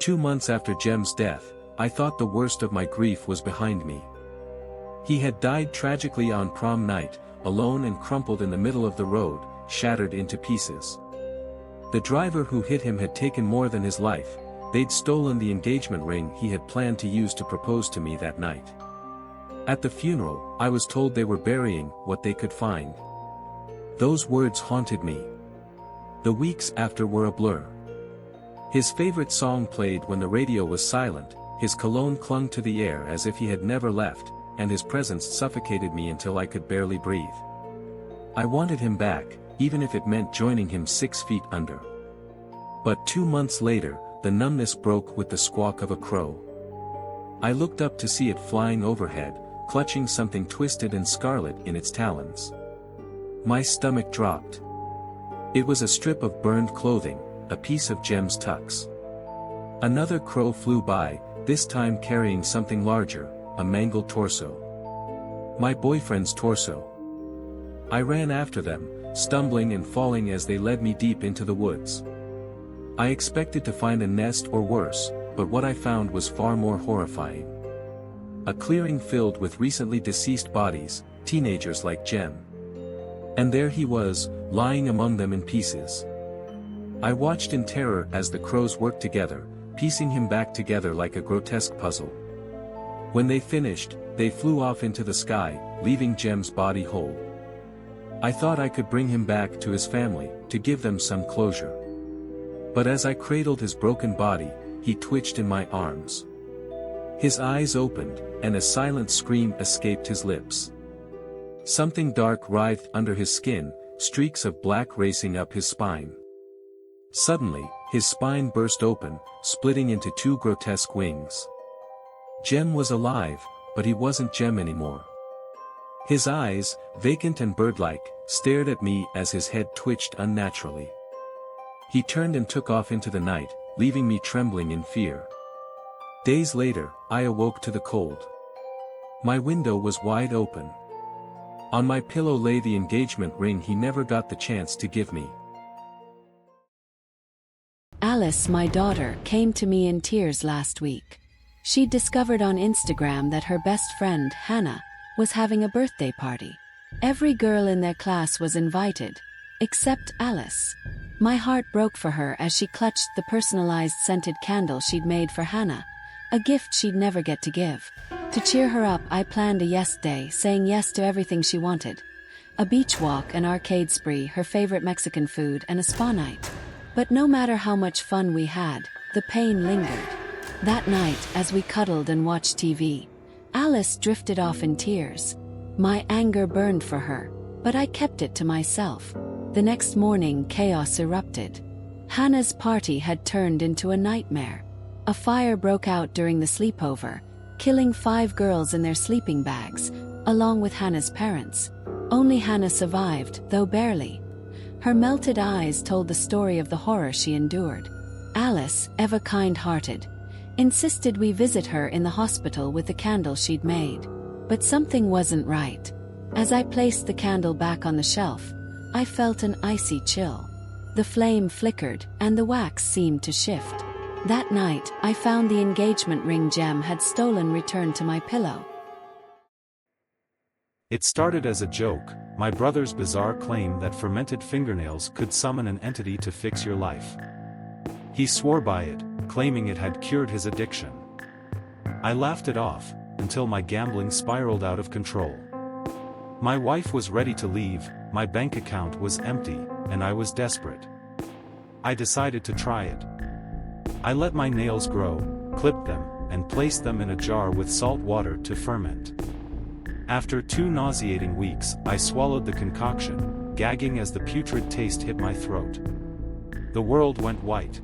2 months after Jem's death, I thought the worst of my grief was behind me. He had died tragically on prom night, alone and crumpled in the middle of the road, shattered into pieces. The driver who hit him had taken more than his life. They'd stolen the engagement ring he had planned to use to propose to me that night. At the funeral, I was told they were burying what they could find. Those words haunted me. The weeks after were a blur. His favorite song played when the radio was silent, his cologne clung to the air as if he had never left, and his presence suffocated me until I could barely breathe. I wanted him back, even if it meant joining him 6 feet under. But 2 months later, the numbness broke with the squawk of a crow. I looked up to see it flying overhead, clutching something twisted and scarlet in its talons. My stomach dropped. It was a strip of burned clothing, a piece of Jem's tux. Another crow flew by, this time carrying something larger, a mangled torso. My boyfriend's torso. I ran after them, stumbling and falling as they led me deep into the woods. I expected to find a nest or worse, but what I found was far more horrifying. A clearing filled with recently deceased bodies, teenagers like Jem. And there he was, lying among them in pieces. I watched in terror as the crows worked together, piecing him back together like a grotesque puzzle. When they finished, they flew off into the sky, leaving Jem's body whole. I thought I could bring him back to his family, to give them some closure. But as I cradled his broken body, he twitched in my arms. His eyes opened, and a silent scream escaped his lips. Something dark writhed under his skin, streaks of black racing up his spine. Suddenly, his spine burst open, splitting into 2 grotesque wings. Jem was alive, but he wasn't Jem anymore. His eyes, vacant and bird-like, stared at me as his head twitched unnaturally. He turned and took off into the night, leaving me trembling in fear. Days later, I awoke to the cold. My window was wide open. On my pillow lay the engagement ring he never got the chance to give me. Alice, my daughter, came to me in tears last week. She'd discovered on Instagram that her best friend, Hannah, was having a birthday party. Every girl in their class was invited, except Alice. My heart broke for her as she clutched the personalized scented candle she'd made for Hannah, a gift she'd never get to give. To cheer her up, I planned a yes day, saying yes to everything she wanted. A beach walk, an arcade spree, her favorite Mexican food, and a spa night. But no matter how much fun we had, the pain lingered. That night, as we cuddled and watched TV, Alice drifted off in tears. My anger burned for her, but I kept it to myself. The next morning, chaos erupted. Hannah's party had turned into a nightmare. A fire broke out during the sleepover, killing 5 girls in their sleeping bags, along with Hannah's parents. Only Hannah survived, though barely. Her melted eyes told the story of the horror she endured. Alice, ever kind-hearted, insisted we visit her in the hospital with the candle she'd made. But something wasn't right. As I placed the candle back on the shelf, I felt an icy chill. The flame flickered, and the wax seemed to shift. That night, I found the engagement ring Jem had stolen returned to my pillow. It started as a joke, my brother's bizarre claim that fermented fingernails could summon an entity to fix your life. He swore by it, claiming it had cured his addiction. I laughed it off, until my gambling spiraled out of control. My wife was ready to leave, my bank account was empty, and I was desperate. I decided to try it. I let my nails grow, clipped them, and placed them in a jar with salt water to ferment. After 2 nauseating weeks, I swallowed the concoction, gagging as the putrid taste hit my throat. The world went white.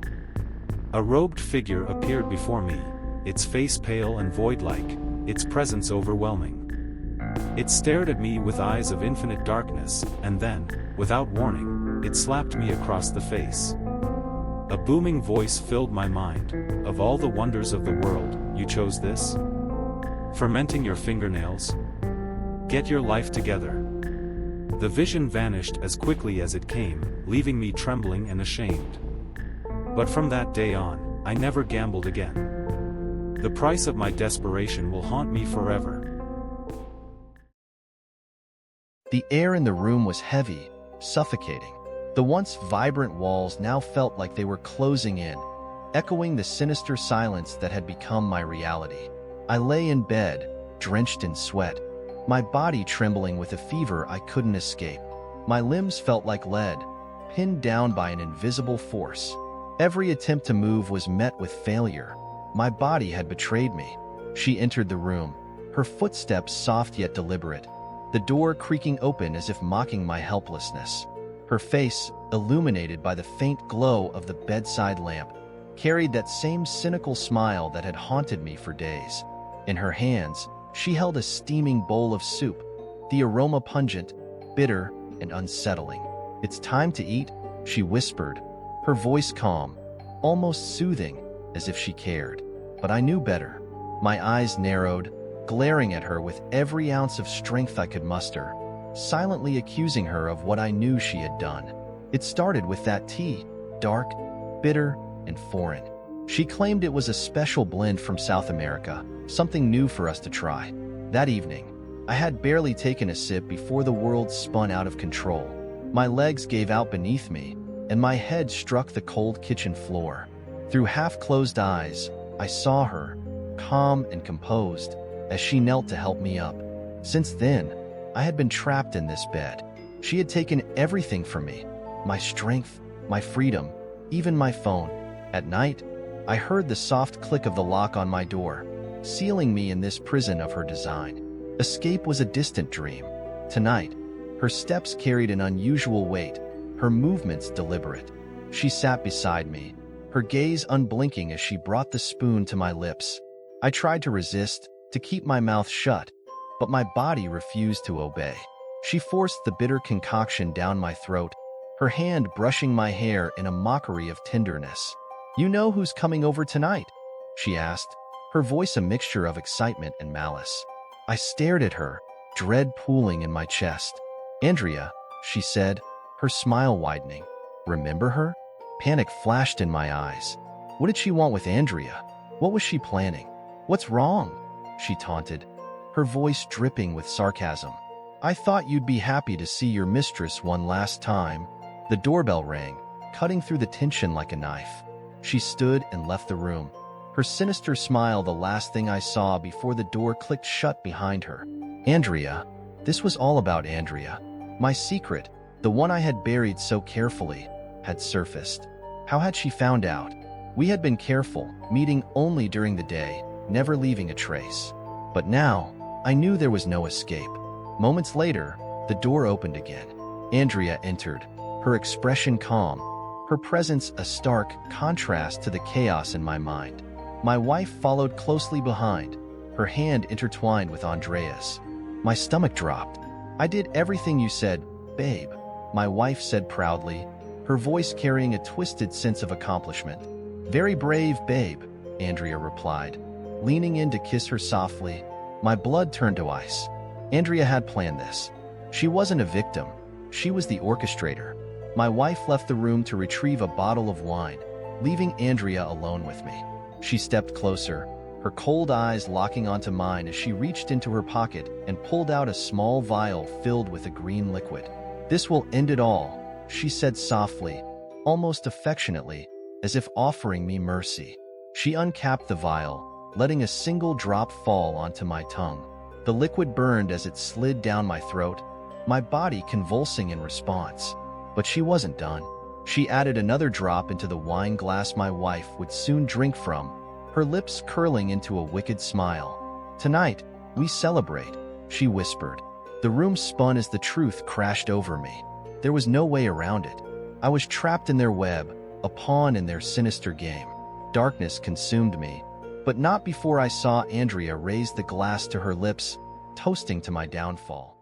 A robed figure appeared before me, its face pale and void-like, its presence overwhelming. It stared at me with eyes of infinite darkness, and then, without warning, it slapped me across the face. A booming voice filled my mind. Of all the wonders of the world, you chose this? Fermenting your fingernails? Get your life together. The vision vanished as quickly as it came, leaving me trembling and ashamed. But from that day on, I never gambled again. The price of my desperation will haunt me forever. The air in the room was heavy, suffocating. The once vibrant walls now felt like they were closing in, echoing the sinister silence that had become my reality. I lay in bed, drenched in sweat, my body trembling with a fever I couldn't escape. My limbs felt like lead, pinned down by an invisible force. Every attempt to move was met with failure. My body had betrayed me. She entered the room, her footsteps soft yet deliberate, the door creaking open as if mocking my helplessness. Her face, illuminated by the faint glow of the bedside lamp, carried that same cynical smile that had haunted me for days. In her hands, she held a steaming bowl of soup, the aroma pungent, bitter, and unsettling. "It's time to eat," she whispered, her voice calm, almost soothing, as if she cared. But I knew better. My eyes narrowed, glaring at her with every ounce of strength I could muster, silently accusing her of what I knew she had done. It started with that tea, dark, bitter, and foreign. She claimed it was a special blend from South America, something new for us to try. That evening, I had barely taken a sip before the world spun out of control. My legs gave out beneath me, and my head struck the cold kitchen floor. Through half-closed eyes, I saw her, calm and composed, as she knelt to help me up. Since then, I had been trapped in this bed. She had taken everything from me, my strength, my freedom, even my phone. At night, I heard the soft click of the lock on my door, sealing me in this prison of her design. Escape was a distant dream. Tonight, her steps carried an unusual weight, her movements deliberate. She sat beside me, her gaze unblinking as she brought the spoon to my lips. I tried to resist, to keep my mouth shut, but my body refused to obey. She forced the bitter concoction down my throat, her hand brushing my hair in a mockery of tenderness. "You know who's coming over tonight?" she asked, her voice a mixture of excitement and malice. I stared at her, dread pooling in my chest. "Andrea," she said, her smile widening. "Remember her?" Panic flashed in my eyes. What did she want with Andrea? What was she planning? "What's wrong?" she taunted, her voice dripping with sarcasm. "I thought you'd be happy to see your mistress one last time." The doorbell rang, cutting through the tension like a knife. She stood and left the room, her sinister smile the last thing I saw before the door clicked shut behind her. Andrea. This was all about Andrea. My secret, the one I had buried so carefully, had surfaced. How had she found out? We had been careful, meeting only during the day, never leaving a trace. But now, I knew there was no escape. Moments later, the door opened again. Andrea entered, her expression calm, her presence a stark contrast to the chaos in my mind. My wife followed closely behind, her hand intertwined with Andrea's. My stomach dropped. "I did everything you said, babe," my wife said proudly, her voice carrying a twisted sense of accomplishment. "Very brave, babe," Andrea replied, leaning in to kiss her softly. My blood turned to ice. Andrea had planned this. She wasn't a victim. She was the orchestrator. My wife left the room to retrieve a bottle of wine, leaving Andrea alone with me. She stepped closer, her cold eyes locking onto mine as she reached into her pocket and pulled out a small vial filled with a green liquid. "This will end it all," she said softly, almost affectionately, as if offering me mercy. She uncapped the vial, letting a single drop fall onto my tongue. The liquid burned as it slid down my throat, my body convulsing in response. But she wasn't done. She added another drop into the wine glass my wife would soon drink from, her lips curling into a wicked smile. "Tonight, we celebrate," she whispered. The room spun as the truth crashed over me. There was no way around it. I was trapped in their web, a pawn in their sinister game. Darkness consumed me, but not before I saw Andrea raise the glass to her lips, toasting to my downfall.